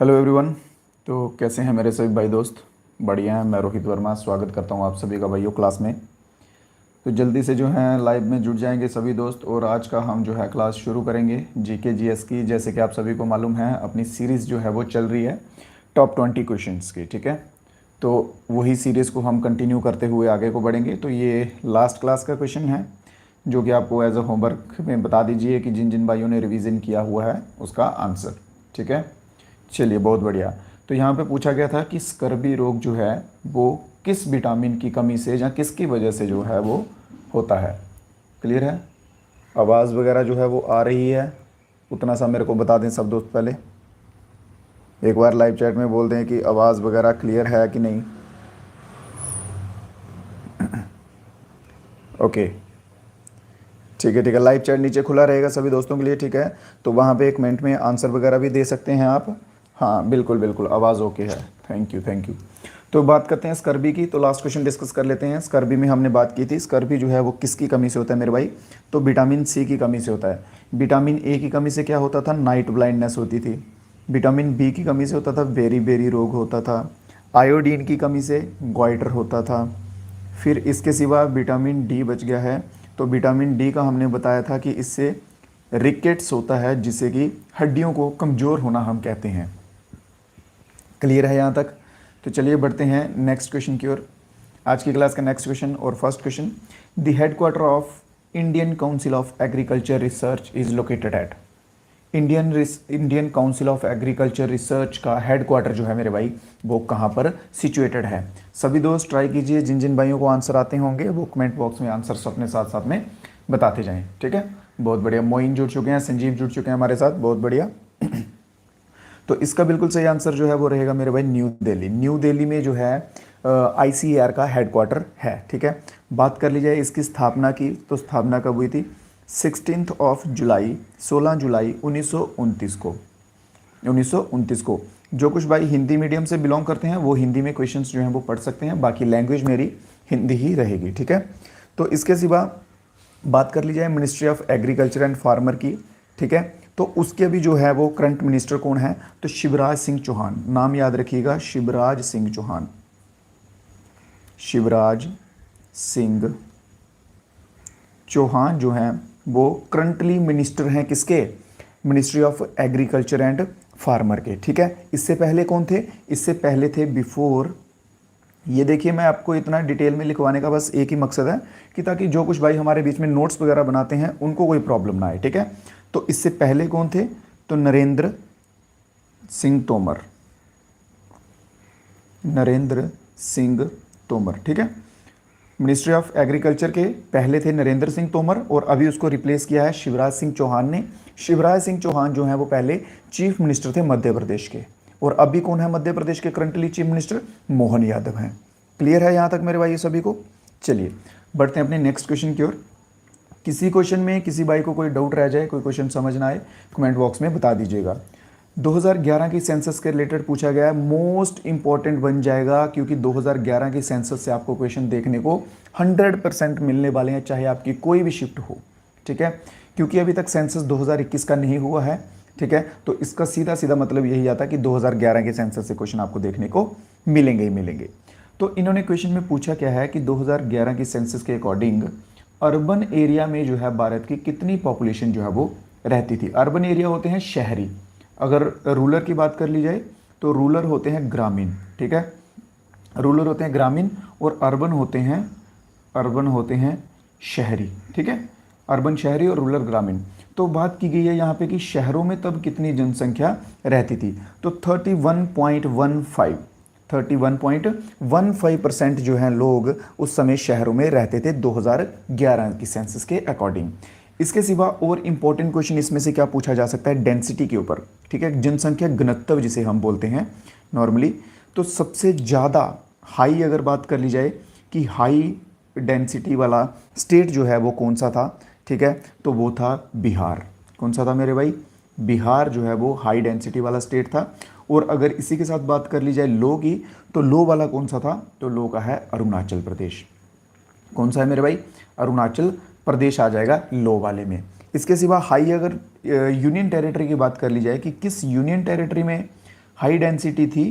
Hello everyone. तो कैसे हैं मेरे सभी भाई दोस्त? बढ़िया हैं। मैं रोहित वर्मा स्वागत करता हूं आप सभी का भाइयों क्लास में। तो जल्दी से जो है लाइव में जुड़ जाएंगे सभी दोस्त, और आज का हम जो है क्लास शुरू करेंगे जीके जीएस की। जैसे कि आप सभी को मालूम है, अपनी सीरीज़ जो है वो चल रही है टॉप 20 क्वेश्चंस की। ठीक है, तो वही सीरीज़ को हम कंटिन्यू करते हुए आगे को बढ़ेंगे। तो ये लास्ट क्लास का क्वेश्चन है जो कि आपको एज अ होमवर्क में बता दीजिए कि जिन जिन भाइयों ने रिवीजन किया हुआ है उसका आंसर। ठीक है, चलिए बहुत बढ़िया। तो यहाँ पे पूछा गया था कि स्कर्वी रोग जो है वो किस विटामिन की कमी से या किसकी वजह से जो है वो होता है। क्लियर है? आवाज़ वगैरह जो है वो आ रही है, उतना सा मेरे को बता दें सब दोस्त। पहले एक बार लाइव चैट में बोल दें कि आवाज़ वगैरह क्लियर है कि नहीं। ओके, ठीक है ठीक है। लाइव चैट नीचे खुला रहेगा सभी दोस्तों के लिए। ठीक है, तो वहाँ पे एक मिनट में आंसर वगैरह भी दे सकते हैं आप। हाँ बिल्कुल बिल्कुल, आवाज़ ओके है। Thank you thank you. तो बात करते हैं स्कर्वी की। तो लास्ट क्वेश्चन डिस्कस कर लेते हैं। स्कर्वी में हमने बात की थी, स्कर्वी जो है वो किसकी कमी से होता है मेरे भाई? तो विटामिन सी की कमी से होता है। विटामिन ए की कमी से क्या होता था? नाइट ब्लाइंडनेस होती थी। विटामिन बी की कमी से होता था बेरी बेरी रोग होता था। आयोडीन की कमी से ग्वाइटर होता था। फिर इसके सिवा विटामिन डी बच गया है। तो विटामिन डी का हमने बताया था कि इससे रिकेट्स होता है, जिससे कि हड्डियों को कमज़ोर होना हम कहते हैं। क्लियर है यहाँ तक? तो चलिए बढ़ते हैं नेक्स्ट क्वेश्चन की ओर। आज की क्लास का नेक्स्ट क्वेश्चन और first question, the headquarter of Indian council of agriculture research is located at. Indian council of agriculture research का हेडक्वार्टर जो है मेरे भाई वो कहाँ पर सिचुएटेड है? सभी दोस्त ट्राई कीजिए, जिन जिन भाइयों को आंसर आते होंगे वो कमेंट बॉक्स में आंसर अपने साथ साथ में बताते जाएं। ठीक है, बहुत बढ़िया। मोइन जुड़ चुके हैं, संजीव जुड़ चुके हैं हमारे साथ, बहुत बढ़िया। तो इसका बिल्कुल सही आंसर जो है वो रहेगा मेरे भाई न्यू दिल्ली। न्यू दिल्ली में जो है आईसीएआर का हेडक्वार्टर है। ठीक है, बात कर ली जाए इसकी स्थापना की, तो स्थापना कब हुई थी? 16 जुलाई 1929 को। 1929 को। जो कुछ भाई हिंदी मीडियम से बिलोंग करते हैं वो हिंदी में क्वेश्चंस जो हैं वो पढ़ सकते हैं, बाकी लैंग्वेज मेरी हिंदी ही रहेगी। ठीक है, तो इसके सिवा बात कर ली जाए ministry of agriculture and farmer की। ठीक है, तो उसके भी जो है वो करंट मिनिस्टर कौन है? तो शिवराज सिंह चौहान। नाम याद रखिएगा, शिवराज सिंह चौहान। शिवराज सिंह चौहान जो हैं वो करंटली मिनिस्टर हैं किसके? Ministry of agriculture and farmer के। ठीक है, इससे पहले कौन थे? इससे पहले थे बिफोर, ये देखिए मैं आपको इतना डिटेल में लिखवाने का बस एक ही मकसद है कि ताकि जो कुछ भाई हमारे बीच में नोट्स वगैरह बनाते हैं उनको कोई प्रॉब्लम ना आए। ठीक है, तो इससे पहले कौन थे? तो नरेंद्र सिंह तोमर। नरेंद्र सिंह तोमर। ठीक है, मिनिस्ट्री ऑफ एग्रीकल्चर के पहले थे नरेंद्र सिंह तोमर और अभी उसको रिप्लेस किया है शिवराज सिंह चौहान ने। शिवराज सिंह चौहान जो है वो पहले चीफ मिनिस्टर थे मध्य प्रदेश के, और अभी कौन है मध्य प्रदेश के currently chief minister? Mohan Yadav हैं। क्लियर है यहाँ तक मेरे भाई सभी को? चलिए बढ़ते हैं अपने नेक्स्ट क्वेश्चन की ओर। किसी क्वेश्चन में किसी भाई को कोई डाउट रह जाए, कोई क्वेश्चन समझ ना आए, कमेंट बॉक्स में बता दीजिएगा। 2011 की सेंसस के रिलेटेड पूछा गया है, मोस्ट इंपॉर्टेंट बन जाएगा क्योंकि 2011 की सेंसस से आपको क्वेश्चन देखने को 100% मिलने वाले हैं, चाहे आपकी कोई भी शिफ्ट हो। ठीक है, क्योंकि अभी तक सेंसस 2021 का नहीं हुआ है। ठीक है, तो इसका सीधा सीधा मतलब यही आता कि 2011 के सेंसस से क्वेश्चन आपको देखने को मिलेंगे ही मिलेंगे। तो इन्होंने क्वेश्चन में पूछा क्या है कि 2011 की सेंसस के अकॉर्डिंग अर्बन एरिया में जो है भारत की कितनी पॉपुलेशन जो है वो रहती थी? अर्बन एरिया होते हैं शहरी, अगर रूरल की बात कर ली जाए तो रूरल होते हैं ग्रामीण। ठीक है, रूरल होते हैं ग्रामीण और अर्बन होते हैं शहरी। ठीक है, अर्बन शहरी और रूरल ग्रामीण। तो बात की गई है यहाँ पे कि शहरों में तब कितनी जनसंख्या रहती थी? तो 31.15% जो हैं लोग उस समय शहरों में रहते थे 2011 की सेंसस के अकॉर्डिंग। इसके सिवा और इंपॉर्टेंट क्वेश्चन इसमें से क्या पूछा जा सकता है? डेंसिटी के ऊपर। ठीक है, जनसंख्या घनत्व जिसे हम बोलते हैं नॉर्मली। तो सबसे ज़्यादा हाई अगर बात कर ली जाए कि हाई डेंसिटी वाला स्टेट जो है वो कौन सा था? ठीक है, तो वो था बिहार। कौन सा था मेरे भाई? बिहार जो है वो हाई डेंसिटी वाला स्टेट था। और अगर इसी के साथ बात कर ली जाए लो की, तो लो वाला कौन सा था? तो लो का है अरुणाचल प्रदेश। कौन सा है मेरे भाई? अरुणाचल प्रदेश आ जाएगा लो वाले में। इसके सिवा हाई अगर यूनियन टेरिटरी की बात कर ली जाए कि किस यूनियन टेरिटरी में हाई डेंसिटी थी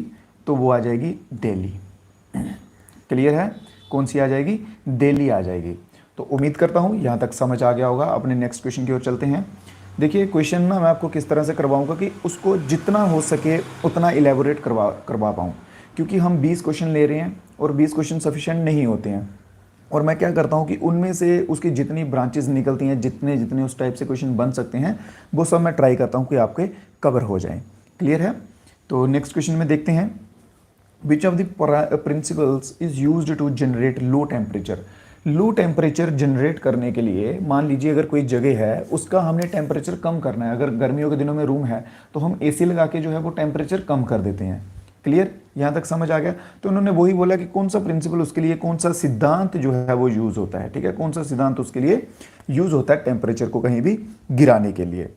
तो वो आ जाएगी दिल्ली। क्लियर है? कौन सी आ जाएगी? दिल्ली आ जाएगी। तो उम्मीद करता हूँ यहाँ तक समझ आ गया होगा। अपने नेक्स्ट क्वेश्चन की ओर चलते हैं। देखिए क्वेश्चन ना मैं आपको किस तरह से करवाऊंगा कि उसको जितना हो सके उतना इलेबोरेट करवा पाऊँ, क्योंकि हम 20 क्वेश्चन ले रहे हैं और 20 क्वेश्चन सफिशेंट नहीं होते हैं। और मैं क्या करता हूँ कि उनमें से उसकी जितनी ब्रांचेस निकलती हैं, जितने जितने उस टाइप से क्वेश्चन बन सकते हैं, वो सब मैं ट्राई करता हूँ कि आपके कवर हो जाए। क्लियर है? तो नेक्स्ट क्वेश्चन में देखते हैं, which of the principles is used to generate low temperature. Low temperature generate करने के लिए मान लीजिए अगर कोई जगह है उसका हमने टेम्परेचर कम करना है, अगर गर्मियों के दिनों में रूम है तो हम एसी लगा के जो है वो टेम्परेचर कम कर देते हैं। क्लियर? यहाँ तक समझ आ गया? तो उन्होंने वही बोला कि कौन सा प्रिंसिपल उसके लिए, कौन सा सिद्धांत जो है वो यूज होता है। ठीक है, कौन सा सिद्धांत उसके लिए यूज होता है टेम्परेचर को कहीं भी गिराने के लिए।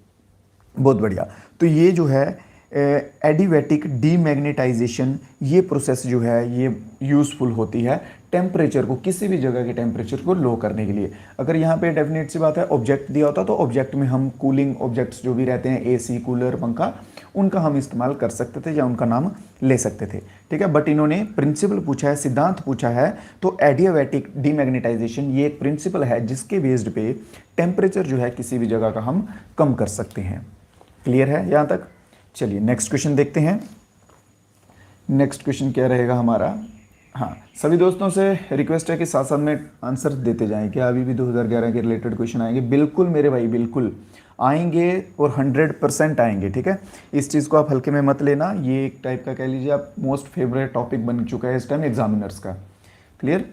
बहुत बढ़िया। तो ये जो है एडिवेटिक डीमैग्नेटाइजेशन, ये प्रोसेस जो है ये यूज़फुल होती है टेम्परेचर को, किसी भी जगह के टेम्परेचर को लो करने के लिए। अगर यहाँ पे डेफिनेट सी बात है ऑब्जेक्ट दिया होता तो ऑब्जेक्ट में हम कूलिंग ऑब्जेक्ट्स जो भी रहते हैं, एसी, कूलर, पंखा, उनका हम इस्तेमाल कर सकते थे या उनका नाम ले सकते थे। ठीक है, बट इन्होंने प्रिंसिपल पूछा है, सिद्धांत पूछा है, तो एडियाबैटिक डीमैग्नेटाइजेशन ये एक प्रिंसिपल है जिसके बेस्ड पे टेम्परेचर जो है किसी भी जगह का हम कम कर सकते हैं। क्लियर है यहाँ तक? चलिए नेक्स्ट क्वेश्चन देखते हैं। नेक्स्ट क्वेश्चन क्या रहेगा हमारा? हाँ, सभी दोस्तों से रिक्वेस्ट है कि साथ साथ में आंसर देते जाएं। क्या अभी भी 2011 के रिलेटेड क्वेश्चन आएंगे? बिल्कुल मेरे भाई, बिल्कुल आएंगे और 100% आएंगे। ठीक है, इस चीज़ को आप हल्के में मत लेना। ये एक टाइप का कह लीजिए आप मोस्ट फेवरेट टॉपिक बन चुका है इस टाइम एग्जामिनर्स का। क्लियर?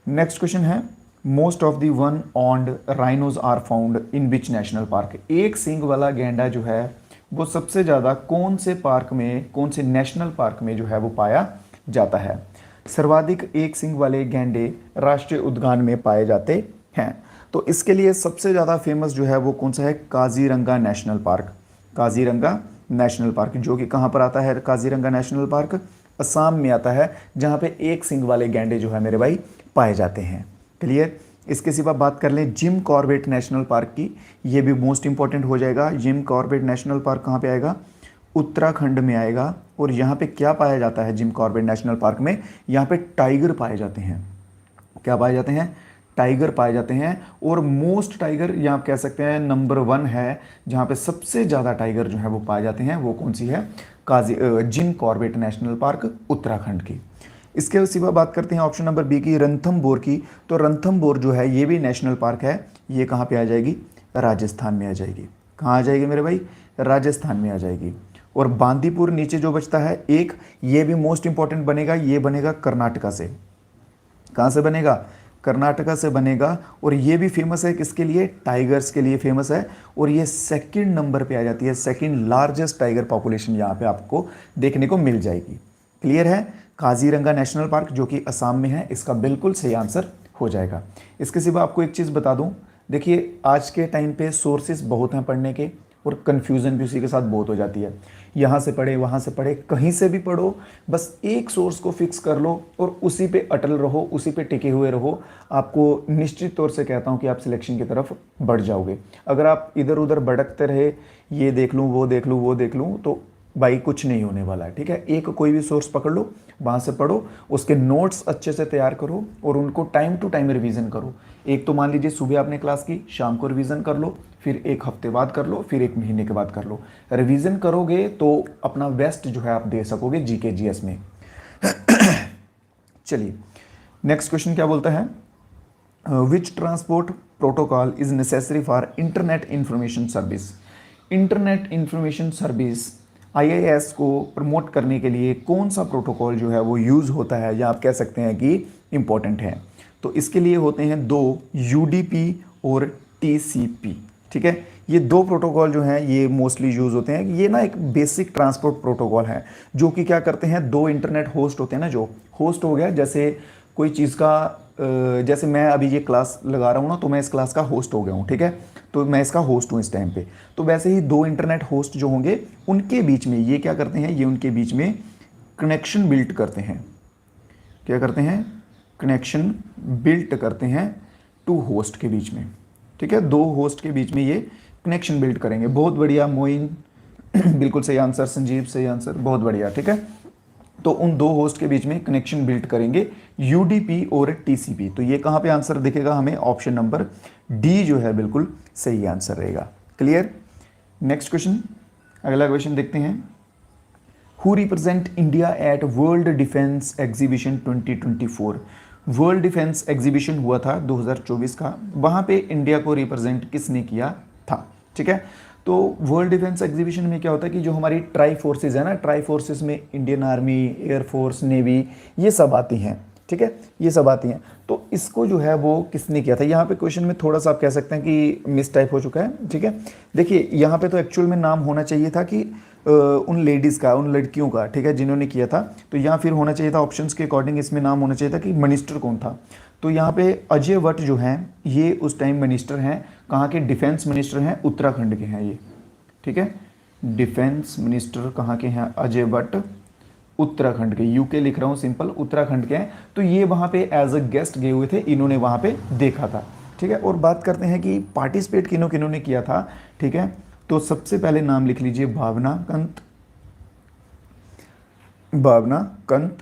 नेक्स्ट क्वेश्चन है, most of the one horned rhinos are found in which national park. एक सींग वाला गैंडा जो है वो सबसे ज़्यादा कौन से पार्क में, कौन से नेशनल पार्क में जो है वो पाया जाता है? सर्वाधिक एक सींग वाले गैंडे राष्ट्रीय उद्यान में पाए जाते हैं। तो इसके लिए सबसे ज़्यादा फेमस जो है वो कौन सा है? Kaziranga national park. Kaziranga national park, जो कि कहाँ पर आता है? काजीरंगा नेशनल पार्क असम में आता है, जहाँ पे एक सींग वाले गैंडे जो है मेरे भाई पाए जाते हैं। क्लियर? इसके सिवा बात कर लें जिम कॉर्बेट नेशनल पार्क की, ये भी मोस्ट इंपॉर्टेंट हो जाएगा। जिम कॉर्बेट नेशनल पार्क कहाँ पे आएगा? उत्तराखंड में आएगा। और यहाँ पे क्या पाया जाता है जिम कॉर्बेट नेशनल पार्क में? यहाँ पे टाइगर पाए जाते हैं। क्या पाए जाते हैं? टाइगर पाए जाते हैं। और मोस्ट टाइगर, या आप कह सकते हैं नंबर 1 है जहाँ पे सबसे ज़्यादा टाइगर जो है वो पाए जाते हैं, वो कौन सी है? Jim Corbett national park Uttarakhand की। इसके सिवा बात करते हैं ऑप्शन नंबर बी की, रणथंभौर की। तो रणथंभौर जो है ये भी नेशनल पार्क है। ये कहाँ पे आ जाएगी? राजस्थान में आ जाएगी। कहाँ आ जाएगी मेरे भाई? राजस्थान में आ जाएगी। और बांदीपुर नीचे जो बचता है एक, ये भी मोस्ट इंपॉर्टेंट बनेगा। ये बनेगा कर्नाटका से। कहाँ से बनेगा? कर्नाटका से बनेगा। और ये भी फेमस है किसके लिए? टाइगर्स के लिए फेमस है। और ये सेकंड नंबर पे आ जाती है, सेकंड लार्जेस्ट टाइगर पॉपुलेशन यहाँ पे आपको देखने को मिल जाएगी। क्लियर है? काजीरंगा नेशनल पार्क जो कि असम में है, इसका बिल्कुल सही आंसर हो जाएगा। इसके सिवा आपको एक चीज़ बता दूं, देखिए आज के टाइम पे सोर्सेस बहुत हैं पढ़ने के, और कन्फ्यूज़न भी उसी के साथ बहुत हो जाती है। यहाँ से पढ़े, वहाँ से पढ़े, कहीं से भी पढ़ो, बस एक सोर्स को फिक्स कर लो और उसी पे अटल रहो, उसी पे टिके हुए रहो। आपको निश्चित तौर से कहता हूँ कि आप सिलेक्शन की तरफ बढ़ जाओगे। अगर आप इधर उधर भटकते रहे, ये देख लूँ, वो देख लूँ, वो देख लूँ, तो भाई कुछ नहीं होने वाला है। ठीक है, एक कोई भी सोर्स पकड़ लो, वहाँ से पढ़ो, उसके नोट्स अच्छे से तैयार करो और उनको टाइम टू टाइम रिवीजन करो। एक तो मान लीजिए सुबह आपने क्लास की, शाम को रिवीजन कर लो, फिर एक हफ्ते बाद कर लो, फिर एक महीने के बाद कर लो। रिवीजन करोगे तो अपना बेस्ट जो है आप दे सकोगे जीके जीएस में। चलिए नेक्स्ट क्वेश्चन क्या बोलता है? विच transport protocol is necessary for internet information service. Internet information service IIS को प्रमोट करने के लिए कौन सा प्रोटोकॉल जो है वो यूज़ होता है, या आप कह सकते हैं कि इम्पोर्टेंट है? तो इसके लिए होते हैं दो, UDP और TCP। ठीक है, ये दो प्रोटोकॉल जो हैं ये मोस्टली यूज़ होते हैं। ये ना एक बेसिक ट्रांसपोर्ट प्रोटोकॉल है जो कि क्या करते हैं, दो इंटरनेट होस्ट होते हैं ना, जो होस्ट हो गया जैसे कोई चीज़ का, जैसे मैं अभी ये क्लास लगा रहा हूँ ना, तो मैं इस क्लास का होस्ट हो गया हूँ। ठीक है, तो मैं इसका होस्ट हूँ इस टाइम पे। तो वैसे ही दो इंटरनेट होस्ट जो होंगे उनके बीच में ये क्या करते हैं, ये उनके बीच में कनेक्शन बिल्ड करते हैं। क्या करते हैं? कनेक्शन बिल्ड करते हैं टू होस्ट के बीच में। ठीक है, दो होस्ट के बीच में ये कनेक्शन बिल्ड करेंगे। बहुत बढ़िया मोइन, बिल्कुल सही आंसर संजीव, सही आंसर, बहुत बढ़िया। ठीक है, तो उन दो होस्ट के बीच में कनेक्शन बिल्ड करेंगे यूडीपी और टीसीपी। तो ये कहाँ पे आंसर दिखेगा हमें? ऑप्शन नंबर डी जो है बिल्कुल सही आंसर रहेगा। क्लियर? नेक्स्ट क्वेश्चन, अगला क्वेश्चन देखते हैं। Who represent India at world defence exhibition 2024? World defence exhibition हुआ था 2024 का, वहाँ पे इंडिया को रिप्रेजेंट किसने किया था? ठीक है, तो वर्ल्ड डिफेंस एग्जीबिशन में क्या होता है कि जो हमारी ट्राई फोर्सेज है ना, ट्राई फोर्सेज में इंडियन आर्मी, एयरफोर्स, नेवी, ये सब आती हैं। ठीक है, ये सब आती हैं। तो इसको जो है वो किसने किया था? यहाँ पे क्वेश्चन में थोड़ा सा आप कह सकते हैं कि मिस टाइप हो चुका है। ठीक है, देखिए यहाँ पे तो एक्चुअल में नाम होना चाहिए था कि उन लेडीज़ का, उन लड़कियों का, ठीक है, जिन्होंने किया था। तो यहाँ फिर होना चाहिए था ऑप्शंस के अकॉर्डिंग, इसमें नाम होना चाहिए था कि मिनिस्टर कौन था। तो यहाँ पे अजय भट्ट जो हैं ये उस टाइम मिनिस्टर हैं। कहाँ के? डिफेंस मिनिस्टर हैं, उत्तराखंड के हैं ये। ठीक है, डिफेंस मिनिस्टर कहाँ के हैं? अजय भट्ट, उत्तराखंड के। यूके लिख रहा हूँ सिंपल, उत्तराखंड के हैं। तो ये वहाँ पे एज अ गेस्ट गए हुए थे, इन्होंने वहाँ पे देखा था। ठीक है, और बात करते हैं कि पार्टिसिपेट किन्हों किन्हों ने किया था। ठीक है, तो सबसे पहले नाम लिख लीजिए भावना कंत, भावना कंत।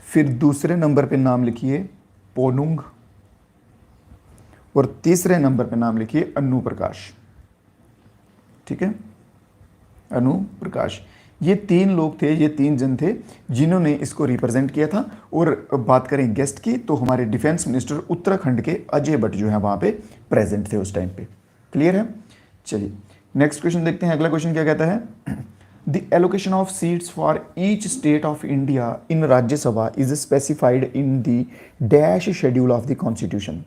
फिर दूसरे नंबर पे नाम लिखिए पोनुंग, और तीसरे नंबर पे नाम लिखिए अनु प्रकाश। ठीक है, अनु प्रकाश। ये तीन लोग थे, ये तीन जन थे जिन्होंने इसको रिप्रेजेंट किया था। और बात करें गेस्ट की, तो हमारे डिफेंस मिनिस्टर उत्तराखंड के अजय भट्ट जो है वहाँ पे प्रेजेंट थे उस टाइम पे। क्लियर है? चलिए नेक्स्ट क्वेश्चन देखते हैं। अगला क्वेश्चन क्या कहता है? The allocation of seats for each state of India in Rajya Sabha is specified in the dash schedule of the constitution.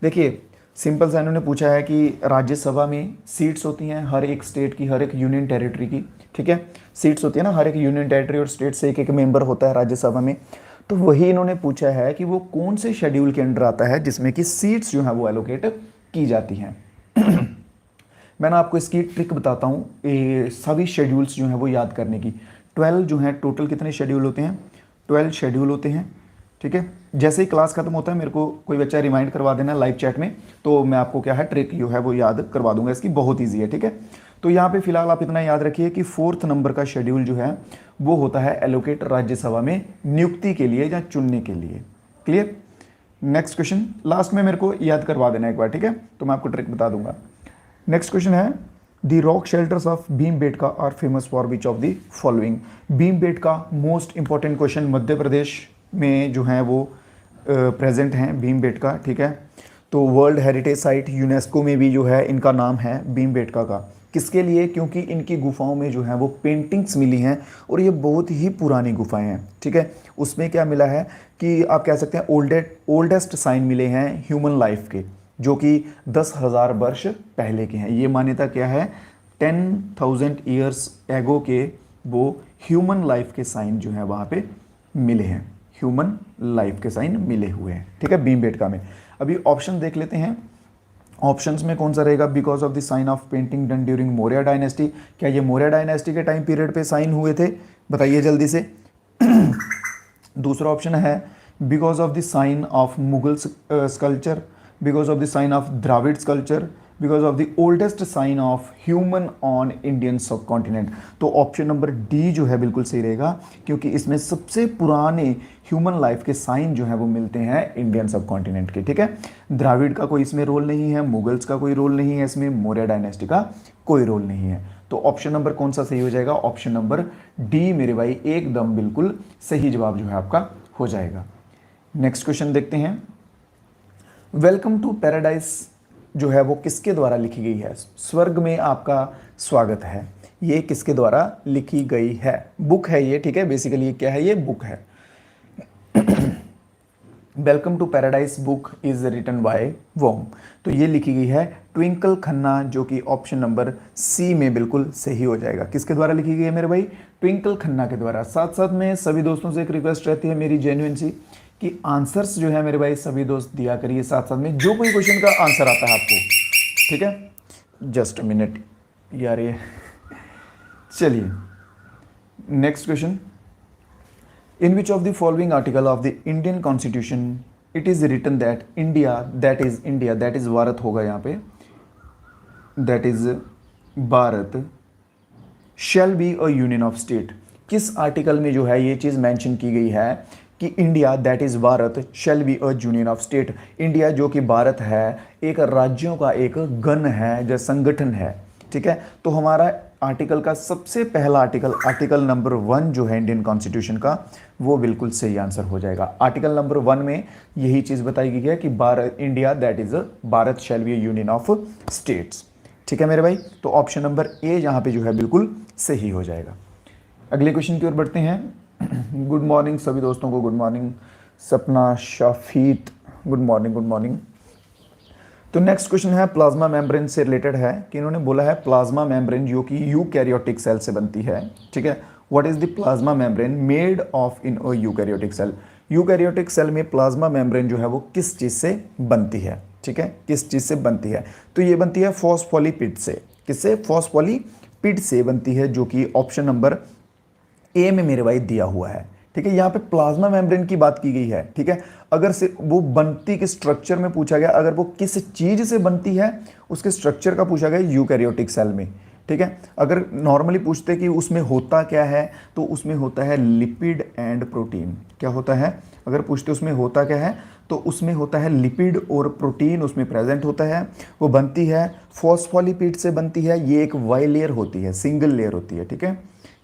देखिए सिंपल सा इन्होंने पूछा है कि राज्यसभा में सीट्स होती हैं हर एक स्टेट की, हर एक यूनियन टेरिटरी की। ठीक है, सीट्स होती है ना, हर एक यूनियन टेरिटरी और स्टेट से एक एक मेंबर होता है राज्यसभा में। तो वही इन्होंने पूछा है कि वो कौन से शेड्यूल के अंडर आता है जिसमें कि सीट्स जो है वो एलोकेट की जाती हैं। मैं ना आपको इसकी ट्रिक बताता हूँ, सभी शेड्यूल्स जो हैं वो याद करने की। 12 जो हैं, टोटल कितने शेड्यूल होते हैं? 12 शेड्यूल होते हैं। ठीक है, जैसे ही क्लास खत्म होता है मेरे को कोई बच्चा रिमाइंड करवा देना लाइव चैट में, तो मैं आपको क्या है ट्रिक जो है वो याद करवा दूंगा। इसकी बहुत ईजी है। ठीक है, तो यहाँ पे फिलहाल आप इतना याद रखिए कि 4th नंबर का शेड्यूल जो है वो होता है एलोकेट राज्यसभा में नियुक्ति के लिए या चुनने के लिए। क्लियर? नेक्स्ट क्वेश्चन लास्ट में मेरे को याद करवा देना एक बार। ठीक है, तो मैं आपको ट्रिक बता दूंगा। नेक्स्ट क्वेश्चन है, the rock shelters of Bhimbetka are famous for which of the following? Bhimbetka most important question, Madhya Pradesh में जो है वो प्रेजेंट हैं भीमबेटका। ठीक है, तो वर्ल्ड हेरिटेज साइट यूनेस्को में भी जो है इनका नाम है भीमबेटका का। किसके लिए? क्योंकि इनकी गुफाओं में जो है वो पेंटिंग्स मिली हैं और ये बहुत ही पुरानी गुफाएं हैं। ठीक है, उसमें क्या मिला है कि आप कह सकते हैं ओल्डेस्ट साइन मिले हैं ह्यूमन लाइफ के, जो कि 10,000 वर्ष पहले के हैं। ये मान्यता क्या है? 10,000 ईयर्स एगो के वो ह्यूमन लाइफ के साइन जो है वहाँ पे मिले हैं, ह्यूमन लाइफ के साइन मिले हुए हैं। ठीक है, भीमबेटका में। अभी ऑप्शन देख लेते हैं, ऑप्शंस में कौन सा रहेगा? Because of the sign of painting done during Maurya dynasty. क्या ये मौर्य डायनेस्टी के टाइम पीरियड पे साइन हुए थे? बताइए जल्दी से। दूसरा ऑप्शन है because of the sign of Mughal sculpture, because of the sign of Dravida sculpture, because of the oldest sign of human on Indian subcontinent. तो ऑप्शन नंबर डी जो है बिल्कुल सही रहेगा, क्योंकि इसमें सबसे पुराने ह्यूमन लाइफ के साइन जो है वो मिलते हैं इंडियन सब कॉन्टिनेंट के। ठीक है, द्राविड का कोई इसमें रोल नहीं है, मुगल्स का कोई रोल नहीं है, इसमें मौर्य डायनेस्टी का कोई रोल नहीं है। तो ऑप्शन नंबर कौन सा सही हो जाएगा? ऑप्शन नंबर डी मेरे भाई एकदम बिल्कुल सही जवाब जो है आपका हो जाएगा। नेक्स्ट क्वेश्चन देखते हैं। वेलकम टू पैराडाइज जो है वो किसके द्वारा लिखी गई है? स्वर्ग में आपका स्वागत है, ये किसके द्वारा लिखी गई है? बुक है ये। ठीक है, बेसिकली ये क्या है? ये बुक है। Welcome to paradise book is written by वोम। तो ये लिखी गई है ट्विंकल खन्ना, जो कि ऑप्शन नंबर सी में बिल्कुल सही हो जाएगा। किसके द्वारा लिखी गई है मेरे भाई? ट्विंकल खन्ना के द्वारा। साथ साथ में सभी दोस्तों से एक रिक्वेस्ट रहती है मेरी जेन्युइन सी कि आंसर्स जो है मेरे भाई सभी दोस्त दिया करिए साथ साथ में, जो कोई क्वेश्चन का आंसर आता है आपको। ठीक है, जस्ट अ मिनट यार ये। चलिए next question. In which of the following article of the Indian constitution it is written that India that is Bharat होगा यहाँ पे, that is Bharat shall be a union of state. किस आर्टिकल में जो है ये चीज़ मेंशन की गई है कि India that is Bharat shall be a union of state. India जो कि भारत है एक राज्यों का एक गण है, जो संगठन है, ठीक है। तो हमारा आर्टिकल का सबसे पहला आर्टिकल, आर्टिकल नंबर 1 जो है इंडियन कॉन्स्टिट्यूशन का, वो बिल्कुल सही आंसर हो जाएगा। आर्टिकल नंबर 1 में यही चीज़ बताई गई है कि Bharat India that is Bharat shall be a union of states, ठीक है मेरे भाई। तो ऑप्शन नंबर ए यहाँ पे जो है बिल्कुल सही हो जाएगा। अगले क्वेश्चन की ओर बढ़ते हैं। गुड मॉर्निंग सभी दोस्तों को, गुड मॉर्निंग। सपना, शाफीत, गुड मॉर्निंग, गुड मॉर्निंग। तो नेक्स्ट क्वेश्चन है प्लाज्मा मेम्ब्रेन से रिलेटेड है कि इन्होंने बोला है प्लाज्मा मेम्ब्रेन जो कि यूकैरियोटिक सेल से बनती है, ठीक है। What is the plasma membrane made of in a eukaryotic cell. Eukaryotic cell में प्लाज्मा मेम्ब्रेन जो है वो किस चीज़ से बनती है, ठीक है, किस चीज़ से बनती है। तो ये बनती है फॉस्फोलिपिड से। किससे? फॉस्फोलिपिड से बनती है, जो कि ऑप्शन नंबर ए में मेरे भाई दिया हुआ है, ठीक है। यहाँ पे प्लाज्मा मेम्ब्रेन की बात की गई है, ठीक है। अगर से वो बनती के स्ट्रक्चर में पूछा गया, अगर वो किस चीज से बनती है उसके स्ट्रक्चर का पूछा गया यूकैरियोटिक सेल में, ठीक है। अगर नॉर्मली पूछते कि उसमें होता क्या है, तो उसमें होता है लिपिड एंड प्रोटीन। क्या होता है? अगर पूछते उसमें होता क्या है, तो उसमें होता है लिपिड और प्रोटीन उसमें प्रेजेंट होता है। वो बनती है फॉस्फोलिपिड से बनती है। ये एक वाई लेयर होती है, सिंगल लेयर होती है, ठीक है।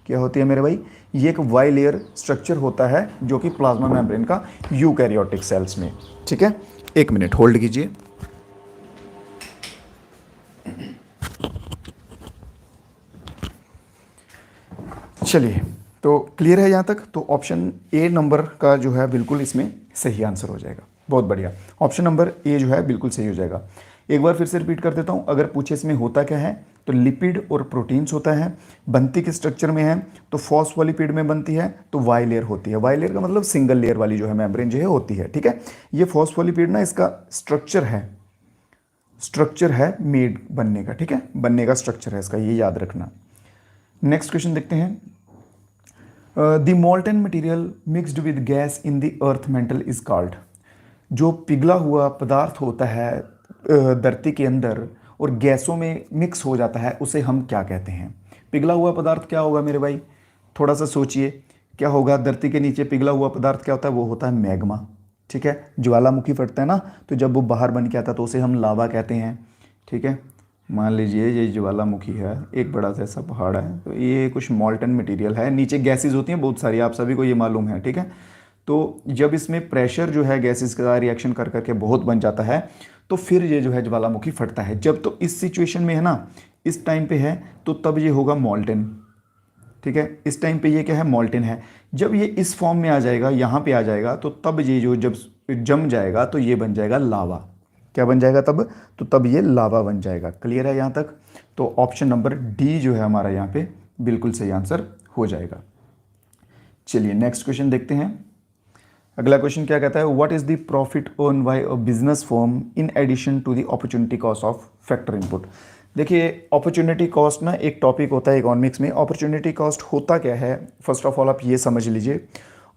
क्या होती है मेरे भाई? ये एक वाई लेयर स्ट्रक्चर होता है जो कि प्लाज्मा मेम्ब्रेन का यूकैरियोटिक सेल्स में, ठीक है। एक मिनट होल्ड कीजिए। चलिए, तो क्लियर है यहाँ तक। तो ऑप्शन ए नंबर का जो है बिल्कुल इसमें सही आंसर हो जाएगा। बहुत बढ़िया, ऑप्शन नंबर ए जो है बिल्कुल सही हो जाएगा। एक बार फिर से रिपीट कर देता हूँ। अगर पूछे इसमें होता क्या है, तो लिपिड और प्रोटीन्स होता है। बनती के स्ट्रक्चर में है, तो फॉस्फोलिपिड में बनती है, तो वाई लेयर होती है। वाई लेयर का मतलब सिंगल लेयर वाली जो है मेम्ब्रेन जो है होती है, ठीक है। ये फॉस्फोलिपिड ना इसका स्ट्रक्चर है मेड बनने का, ठीक है, बनने का स्ट्रक्चर है इसका, ये याद रखना। नेक्स्ट क्वेश्चन देखते हैं। The molten material mixed with gas in the earth mental is called. जो पिघला हुआ पदार्थ होता है धरती के अंदर और गैसों में मिक्स हो जाता है, उसे हम क्या कहते हैं? पिघला हुआ पदार्थ क्या होगा मेरे भाई? थोड़ा सा सोचिए, क्या होगा? धरती के नीचे पिघला हुआ पदार्थ क्या होता है? वो होता है मैग्मा, ठीक है। ज्वालामुखी फटता है ना, तो जब वो बाहर बन के आता है तो उसे हम लावा कहते हैं, ठीक है। मान लीजिए ये ज्वालामुखी है, एक बड़ा सा ऐसा पहाड़ है, तो ये कुछ मॉल्टन मटेरियल है, नीचे गैसेज होती हैं बहुत सारी, आप सभी को ये मालूम है, ठीक है। तो जब इसमें प्रेशर जो है गैसेज का रिएक्शन कर करके बहुत बन जाता है, तो फिर ये जो है ज्वालामुखी फटता है। जब तो इस सिचुएशन में है ना, इस टाइम पे है, तो तब ये होगा मॉल्टन, ठीक है। इस टाइम पे ये क्या है? मॉल्टन है। जब ये इस फॉर्म में आ जाएगा, यहाँ पे आ जाएगा, तो तब ये जो जब जम जाएगा तो ये बन जाएगा लावा। क्या बन जाएगा तब? तो तब ये लावा बन जाएगा। क्लियर है यहाँ तक? तो ऑप्शन नंबर डी जो है हमारा यहाँ पे बिल्कुल सही आंसर हो जाएगा। चलिए नेक्स्ट क्वेश्चन देखते हैं। अगला क्वेश्चन क्या कहता है? What is the profit earn by a business firm in addition to the opportunity cost of factor input. देखिए, अपॉर्चुनिटी कॉस्ट ना एक टॉपिक होता है इकोनॉमिक्स में। अपॉर्चुनिटी कॉस्ट होता क्या है, फर्स्ट ऑफ ऑल आप ये समझ लीजिए।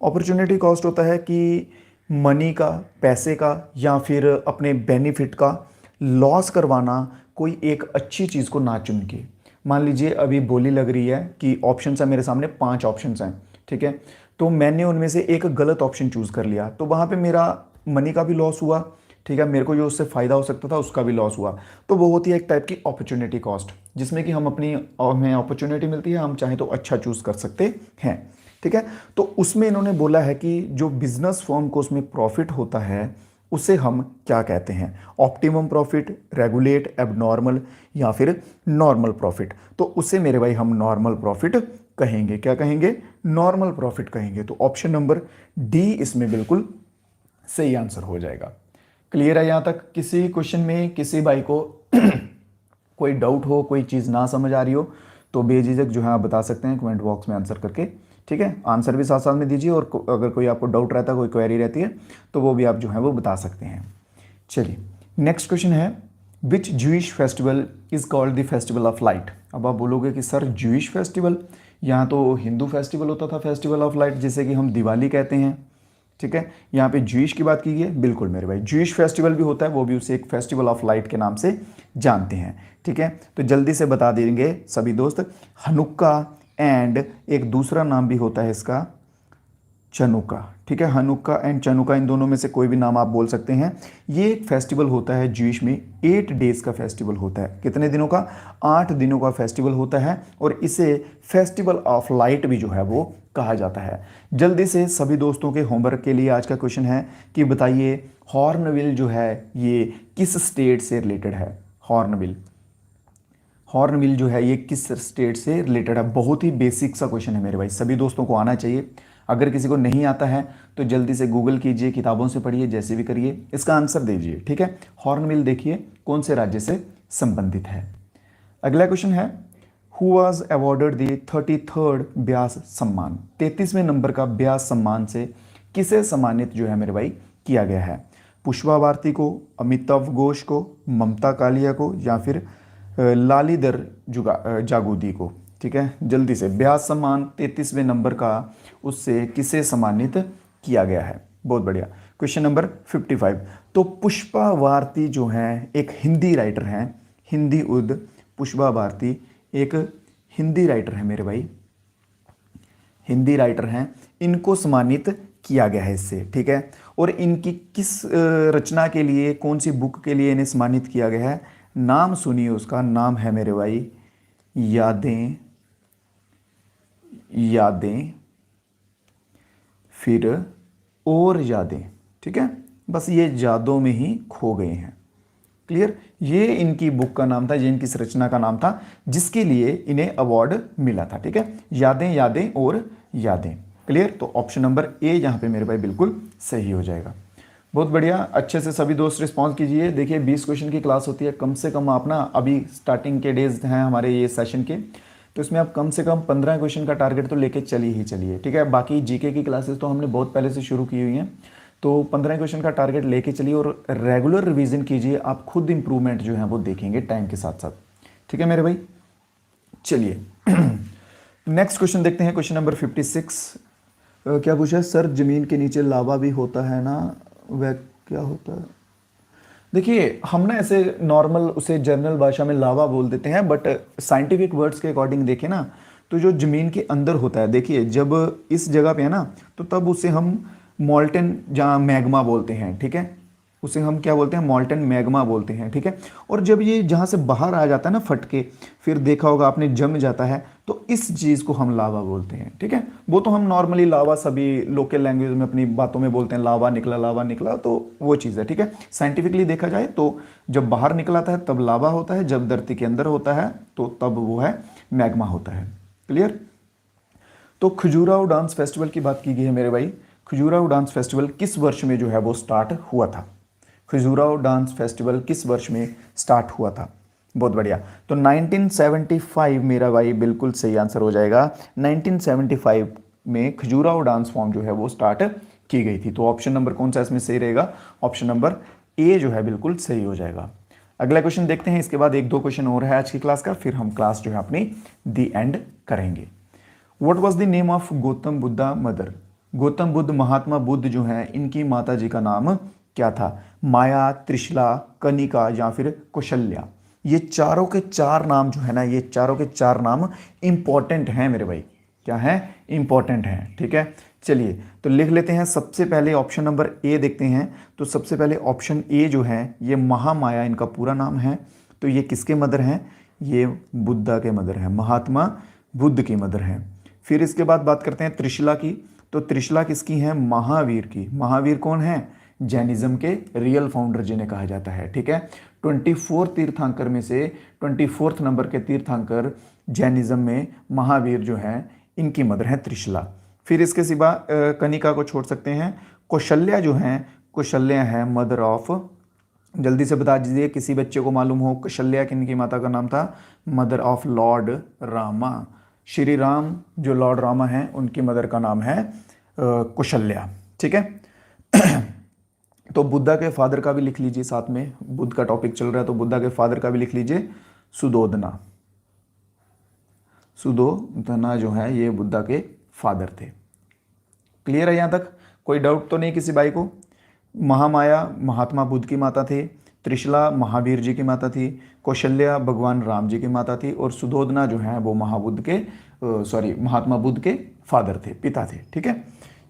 अपॉर्चुनिटी कॉस्ट होता है कि मनी का, पैसे का, या फिर अपने बेनिफिट का लॉस करवाना कोई एक अच्छी चीज़ को ना चुन के। मान लीजिए अभी बोली लग रही है कि ऑप्शन है मेरे सामने, 5 ऑप्शन हैं, ठीक है। तो मैंने उनमें से एक गलत ऑप्शन चूज़ कर लिया, तो वहाँ पे मेरा मनी का भी लॉस हुआ, ठीक है, मेरे को जो उससे फ़ायदा हो सकता था उसका भी लॉस हुआ। तो वो होती है एक टाइप की अपॉर्चुनिटी कॉस्ट, जिसमें कि हम हमें अपॉर्चुनिटी मिलती है, हम चाहें तो अच्छा चूज़ कर सकते हैं, ठीक है। तो उसमें इन्होंने बोला है कि जो बिजनेस फर्म को उसमें प्रॉफिट होता है उसे हम क्या कहते हैं? ऑप्टिमम प्रॉफिट, रेगुलेट, एबनॉर्मल, या फिर नॉर्मल प्रॉफिट। तो उसे मेरे भाई हम नॉर्मल प्रॉफिट कहेंगे। क्या कहेंगे? नॉर्मल प्रॉफिट कहेंगे। तो ऑप्शन नंबर डी इसमें बिल्कुल सही आंसर हो जाएगा। क्लियर है यहाँ तक? किसी क्वेश्चन में किसी भाई को कोई डाउट हो, कोई चीज़ ना समझ आ रही हो, तो बेझिझक जो है आप बता सकते हैं कमेंट बॉक्स में आंसर करके, ठीक है। आंसर भी साथ साथ में दीजिए, और अगर कोई आपको डाउट रहता है, कोई क्वेरी रहती है, तो वो भी आप जो है वो बता सकते हैं। चलिए नेक्स्ट क्वेश्चन है, which Jewish festival is called the festival of light. अब आप बोलोगे कि सर जूइश फेस्टिवल, यहाँ तो हिंदू फेस्टिवल होता था, फेस्टिवल ऑफ लाइट, जिसे कि हम दिवाली कहते हैं, ठीक है। यहाँ पे ज्यूइश की बात की गई है, बिल्कुल मेरे भाई, ज्यूइश फेस्टिवल भी होता है, वो भी उसे एक फेस्टिवल ऑफ लाइट के नाम से जानते हैं, ठीक है। तो जल्दी से बता देंगे सभी दोस्त, हनुक्का एंड एक दूसरा नाम भी होता है इसका चनुका, ठीक है। हनुक्का एंड चनुका, इन दोनों में से कोई भी नाम आप बोल सकते हैं। ये एक फेस्टिवल होता है ज्यूइश में, 8 डेज का फेस्टिवल होता है। कितने दिनों का? 8 दिनों का फेस्टिवल होता है, और इसे फेस्टिवल ऑफ लाइट भी जो है वो कहा जाता है। जल्दी से सभी दोस्तों के होमवर्क के लिए आज का क्वेश्चन है कि बताइए हॉर्नबिल जो है ये किस स्टेट से रिलेटेड है? हॉर्नबिल, हॉर्नबिल जो है ये किस स्टेट से रिलेटेड है? बहुत ही बेसिक सा क्वेश्चन है मेरे भाई, सभी दोस्तों को आना चाहिए। अगर किसी को नहीं आता है तो जल्दी से गूगल कीजिए, किताबों से पढ़िए, जैसे भी करिए, इसका आंसर दीजिए, ठीक है। हॉर्नबिल देखिए कौन से राज्य से संबंधित है। अगला क्वेश्चन है, who was awarded the 33rd व्यास सम्मान? 33वें नंबर का व्यास सम्मान से किसे सम्मानित जो है मेरे भाई किया गया है? पुष्पा भारती को, अमिताभ घोष को, ममता कालिया को, या फिर लालीधर जागूदी को? ठीक है, जल्दी से, व्यास सम्मान 33वें नंबर का, उससे किसे सम्मानित किया गया है? बहुत बढ़िया। क्वेश्चन नंबर 55, तो पुष्पा भारती जो हैं एक हिंदी राइटर हैं, हिंदी उद पुष्पा भारती एक हिंदी राइटर है मेरे भाई, हिंदी राइटर हैं, इनको सम्मानित किया गया है इससे, ठीक है। और इनकी किस रचना के लिए, कौन सी बुक के लिए इन्हें सम्मानित किया गया है? नाम सुनिए, उसका नाम है मेरे भाई यादें, यादें फिर और यादें, ठीक है। बस ये यादों में ही खो गए हैं, क्लियर। ये इनकी बुक का नाम था, ये इनकी रचना का नाम था, जिसके लिए इन्हें अवार्ड मिला था, ठीक है। यादें, यादें और यादें, क्लियर। तो ऑप्शन नंबर ए यहाँ पे मेरे भाई बिल्कुल सही हो जाएगा। बहुत बढ़िया, अच्छे से सभी दोस्त रिस्पॉन्स कीजिए। देखिए 20 क्वेश्चन की क्लास होती है, कम से कम आप ना, अभी स्टार्टिंग के डेज हैं हमारे ये सेशन के, तो इसमें आप कम से कम 15 क्वेश्चन का टारगेट तो लेके चलिए ही चलिए, ठीक है। बाकी जीके की क्लासेस तो हमने बहुत पहले से शुरू की हुई हैं, तो 15 क्वेश्चन का टारगेट लेके चलिए और रेगुलर रिवीजन कीजिए, आप खुद इंप्रूवमेंट जो है वो देखेंगे टाइम के साथ साथ, ठीक है मेरे भाई। चलिए नेक्स्ट क्वेश्चन देखते हैं, क्वेश्चन नंबर 56। क्या पूछा है? सर जमीन के नीचे लावा भी होता है ना, वह क्या होता है? देखिए हम ना ऐसे नॉर्मल उसे जनरल भाषा में लावा बोल देते हैं, बट साइंटिफिक वर्ड्स के अकॉर्डिंग देखें ना, तो जो ज़मीन के अंदर होता है, देखिए जब इस जगह पे है ना, तो तब उसे हम मॉल्टन जहाँ मैग्मा बोलते हैं, ठीक है, उसे हम क्या बोलते हैं? मॉल्टन मैग्मा बोलते हैं, ठीक है। और जब ये जहाँ से बाहर आ जाता है ना फट के, फिर देखा होगा आपने जम जाता है, तो इस चीज़ को हम लावा बोलते हैं, ठीक है। वो तो हम नॉर्मली लावा सभी लोकल लैंग्वेज में अपनी बातों में बोलते हैं, लावा निकला, तो वो चीज़ है, ठीक है। साइंटिफिकली देखा जाए तो जब बाहर निकलाता है तब लावा होता है, जब धरती के अंदर होता है तो तब वो है मैग्मा होता है, क्लियर। तो खजुराहो डांस फेस्टिवल की बात की गई है मेरे भाई। खजुराहो डांस फेस्टिवल किस वर्ष में जो है वो स्टार्ट हुआ था? खजुराहो डांस फेस्टिवल किस वर्ष में स्टार्ट हुआ था? बहुत बढ़िया, तो 1975 मेरा भाई बिल्कुल सही आंसर हो जाएगा। 1975 में खजुराहो डांस फॉर्म जो है वो स्टार्ट की गई थी। तो ऑप्शन नंबर कौन सा इसमें सही रहेगा? ऑप्शन नंबर ए जो है बिल्कुल सही हो जाएगा। अगला क्वेश्चन देखते हैं, इसके बाद 1-2 क्वेश्चन और है आज की क्लास का, फिर हम क्लास जो है अपनी दी एंड करेंगे। What was the name of Gautam Buddha mother? Gautam Buddh, Mahatma Buddh जो हैं, इनकी माता जी का नाम क्या था? माया, त्रिशला, कनिका या फिर कौशल्या? ये चारों के चार नाम जो है ना, ये चारों के चार नाम इंपॉर्टेंट हैं मेरे भाई। क्या है? इंपॉर्टेंट हैं, ठीक है। चलिए तो लिख लेते हैं। सबसे पहले ऑप्शन नंबर ए देखते हैं। तो सबसे पहले ऑप्शन ए जो है, ये महामाया इनका पूरा नाम है। तो ये किसके मदर हैं? ये बुद्धा के मदर हैं, महात्मा बुद्ध की मदर हैं। फिर इसके बाद बात करते हैं त्रिशला की। तो त्रिशला किसकी हैं? महावीर की। महावीर कौन है? जैनिज्म के रियल फाउंडर जिन्हें कहा जाता है, ठीक है। 24 तीर्थंकर में से 24 नंबर के तीर्थंकर जैनिज्म में महावीर जो है, इनकी मदर है त्रिशला। फिर इसके सिवा कनिका को छोड़ सकते हैं। कौशल्या जो हैं, कौशल्या है मदर ऑफ, जल्दी से बता दीजिए किसी बच्चे को मालूम हो, कौशल्या किनकी माता का नाम था? Mother of Lord Rama. Shri Ram जो लॉर्ड रामा हैं, उनकी मदर का नाम है कौशल्या, ठीक है। तो बुद्धा के फादर का भी लिख लीजिए साथ में, बुद्ध का टॉपिक चल रहा है तो बुद्धा के फादर का भी लिख लीजिए, सुदोधना। सुदोधना जो है ये बुद्धा के फादर थे। क्लियर है यहाँ तक? कोई डाउट तो नहीं किसी भाई को? महामाया महात्मा बुद्ध की माता थी, त्रिशला महावीर जी की माता थी, कौशल्या भगवान राम जी की माता थी, और सुधोधना जो है वो महात्मा बुद्ध के फादर थे, पिता थे। ठीक है,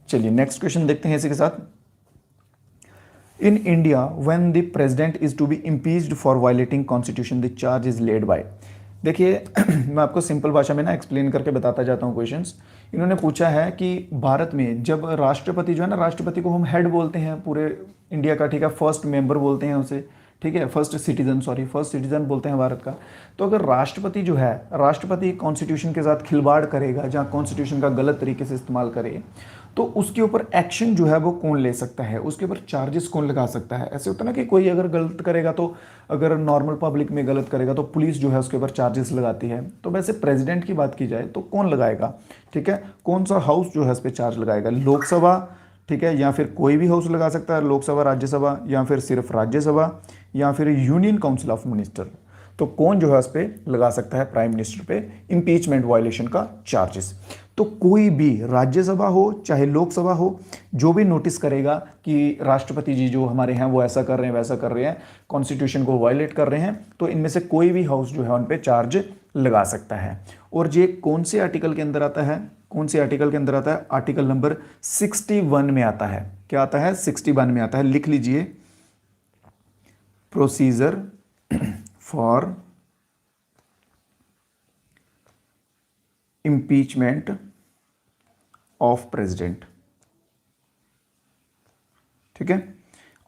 चलिए नेक्स्ट क्वेश्चन देखते हैं इसी के साथ। In India when the president is to be impeached for violating constitution the charge is laid by. देखिए मैं आपको सिंपल भाषा में ना एक्सप्लेन करके बताता जाता हूँ क्वेश्चंस। इन्होंने पूछा है कि भारत में जब राष्ट्रपति जो है ना, राष्ट्रपति को हम हेड बोलते हैं पूरे इंडिया का, ठीक है, फर्स्ट मेंबर बोलते हैं उसे, ठीक है, फर्स्ट सिटीजन बोलते हैं भारत का। तो अगर राष्ट्रपति जो है, राष्ट्रपति कॉन्स्टिट्यूशन के साथ खिलवाड़ करेगा, जहाँ कॉन्स्टिट्यूशन का गलत तरीके से इस्तेमाल करे, तो उसके ऊपर एक्शन जो है वो कौन ले सकता है, उसके ऊपर चार्जेस कौन लगा सकता है। ऐसे होता है ना कि कोई अगर गलत करेगा, तो अगर नॉर्मल पब्लिक में गलत करेगा तो पुलिस जो है उसके ऊपर चार्जेस लगाती है। तो वैसे प्रेसिडेंट की बात की जाए तो कौन लगाएगा, ठीक है, कौन सा हाउस जो है इस पर चार्ज लगाएगा? लोकसभा, ठीक है, या फिर कोई भी हाउस लगा सकता है, लोकसभा, राज्यसभा, या फिर सिर्फ राज्यसभा, या फिर यूनियन काउंसिल ऑफ मिनिस्टर। तो कौन जो है उस पर लगा सकता है, प्राइम मिनिस्टर पे, इंपीचमेंट वायलेशन का चार्जेस? तो कोई भी, राज्यसभा हो चाहे लोकसभा हो, जो भी नोटिस करेगा कि राष्ट्रपति जी जो हमारे हैं वो ऐसा कर रहे हैं, वैसा कर रहे हैं, कॉन्स्टिट्यूशन को वायलेट कर रहे हैं, तो इनमें से कोई भी हाउस जो है उन पे चार्ज लगा सकता है। और ये कौन से आर्टिकल के अंदर आता है, कौन से आर्टिकल के अंदर आता है? आर्टिकल नंबर 61 में आता है। क्या आता है? 61 में आता है, लिख लीजिए, procedure for impeachment of president. ठीक है,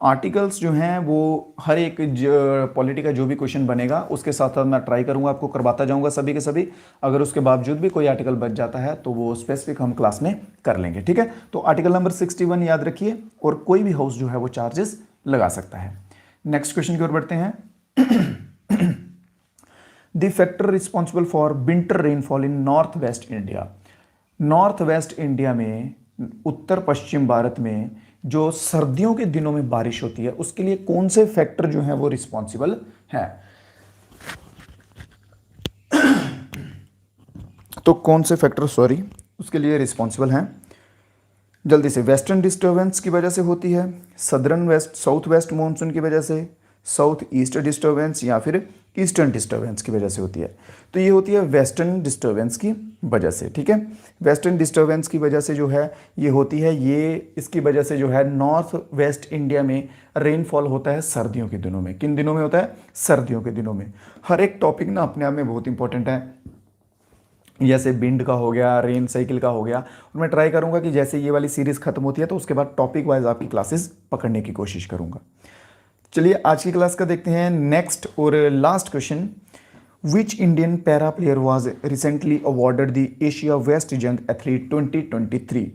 आर्टिकल्स जो हैं वो हर एक पॉलिटी का जो भी क्वेश्चन बनेगा उसके साथ साथ मैं ट्राई करूंगा, आपको करवाता जाऊंगा सभी के सभी। अगर उसके बावजूद भी कोई आर्टिकल बच जाता है तो वो स्पेसिफिक हम क्लास में कर लेंगे। ठीक है, तो आर्टिकल नंबर 61 याद रखिए, और कोई भी हाउस जो है वो चार्जेस लगा सकता है। नेक्स्ट क्वेश्चन की ओर बढ़ते हैं। The factor responsible for winter rainfall in north west India. North west India में, उत्तर पश्चिम भारत में जो सर्दियों के दिनों में बारिश होती है, उसके लिए कौन से फैक्टर जो हैं वो रिस्पॉन्सिबल हैं? तो कौन से फैक्टर उसके लिए रिस्पॉन्सिबल हैं? जल्दी से, वेस्टर्न डिस्टर्बेंस की वजह से होती है, साउथ वेस्ट मानसून की वजह से, साउथ ईस्ट डिस्टर्बेंस, या फिर ईस्टर्न डिस्टर्बेंस की वजह से होती है? तो ये होती है वेस्टर्न डिस्टर्बेंस की वजह से। ठीक है, वेस्टर्न डिस्टर्बेंस की वजह से जो है ये होती है, ये इसकी वजह से जो है नॉर्थ वेस्ट इंडिया में रेनफॉल होता है सर्दियों के दिनों में। किन दिनों में होता है? सर्दियों के दिनों में। हर एक टॉपिक ना अपने आप में बहुत इंपॉर्टेंट है, जैसे विंड का हो गया, रेन साइकिल का हो गया, और मैं ट्राई करूंगा कि जैसे ये वाली सीरीज खत्म होती है तो उसके बाद टॉपिक वाइज आपकी क्लासेस पकड़ने की कोशिश करूंगा। चलिए आज की क्लास का देखते हैं नेक्स्ट और last question. Which Indian para player was recently awarded the Asia west young athlete 2023?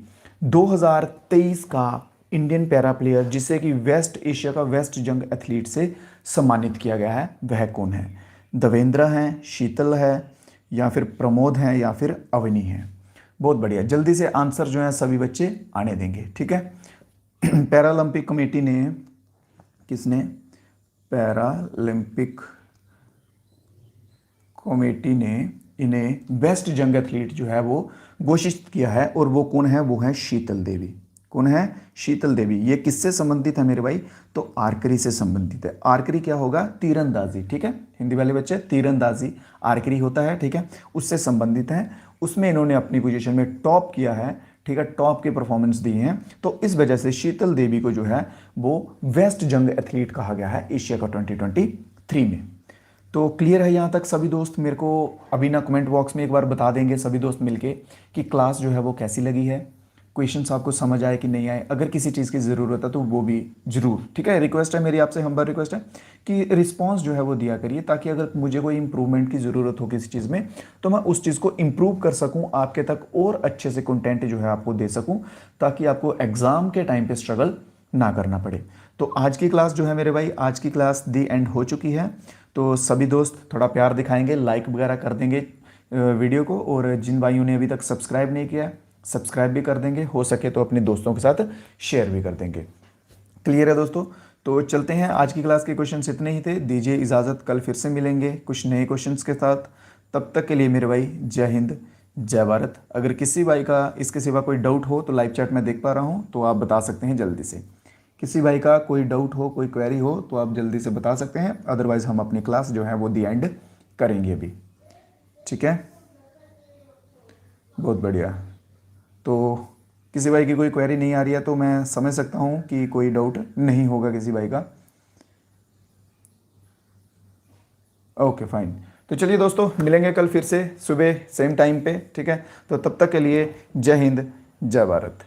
2023 का इंडियन पैरा प्लेयर जिसे कि वेस्ट एशिया का वेस्ट यंग एथलीट से सम्मानित किया गया है, वह कौन है? देवेंद्र हैं, शीतल है, या फिर प्रमोद हैं, या फिर अवनी है? बहुत बढ़िया, जल्दी से आंसर जो है सभी बच्चे आने देंगे। ठीक है, पैरालंपिक कमेटी ने, किसने? पैरालंपिक कमेटी ने इन्हें बेस्ट यंग एथलीट जो है वो घोषित किया है, और वो कौन है? वो है शीतल देवी। कौन है? शीतल देवी। ये किससे संबंधित है मेरे भाई? तो आर्करी से संबंधित है। आर्करी क्या होगा? तीरंदाजी। ठीक है, हिंदी वाले बच्चे, तीरंदाजी आर्करी होता है, ठीक है, उससे संबंधित है। उसमें इन्होंने अपनी पोजीशन में टॉप किया है, ठीक है, टॉप की परफॉर्मेंस दी है, तो इस वजह से शीतल देवी को जो है वो वेस्ट यंग एथलीट कहा गया है एशिया का 2023 में। तो क्लियर है यहाँ तक सभी दोस्त? मेरे को अभी ना कमेंट बॉक्स में एक बार बता देंगे सभी दोस्त मिलके कि क्लास जो है वो कैसी लगी है, क्वेश्चंस आपको समझ आए कि नहीं आए। अगर किसी चीज़ की ज़रूरत है तो वो भी ज़रूर, ठीक है, रिक्वेस्ट है मेरी आपसे, हम्बल रिक्वेस्ट है कि रिस्पांस जो है वो दिया करिए, ताकि अगर मुझे कोई इंप्रूवमेंट की ज़रूरत हो किसी चीज़ में तो मैं उस चीज़ को इम्प्रूव कर सकूं, आपके तक और अच्छे से कंटेंट जो है आपको दे सकूं, ताकि आपको एग्ज़ाम के टाइम पे स्ट्रगल ना करना पड़े। तो आज की क्लास जो है मेरे भाई, आज की क्लास दी एंड हो चुकी है। तो सभी दोस्त थोड़ा प्यार दिखाएंगे, लाइक वगैरह कर देंगे वीडियो को, और जिन भाइयों ने अभी तक सब्सक्राइब नहीं किया सब्सक्राइब भी कर देंगे, हो सके तो अपने दोस्तों के साथ शेयर भी कर देंगे। क्लियर है दोस्तों? तो चलते हैं, आज की क्लास के क्वेश्चंस इतने ही थे। दीजिए इजाज़त, कल फिर से मिलेंगे कुछ नए क्वेश्चंस के साथ। तब तक के लिए मेरे भाई जय हिंद, जय भारत। अगर किसी भाई का इसके सिवा कोई डाउट हो तो लाइव चैट में देख पा रहा हूँ तो आप बता सकते हैं जल्दी से। किसी भाई का कोई डाउट हो, कोई क्वेरी हो तो आप जल्दी से बता सकते हैं, अदरवाइज हम अपनी क्लास जो है वो दी एंड करेंगे अभी। ठीक है, बहुत बढ़िया। तो किसी भाई की कोई क्वेरी नहीं आ रही है तो मैं समझ सकता हूँ कि कोई डाउट नहीं होगा किसी भाई का। Okay fine. तो चलिए दोस्तों, मिलेंगे कल फिर से सुबह सेम टाइम पे। ठीक है, तो तब तक के लिए जय हिंद, जय भारत।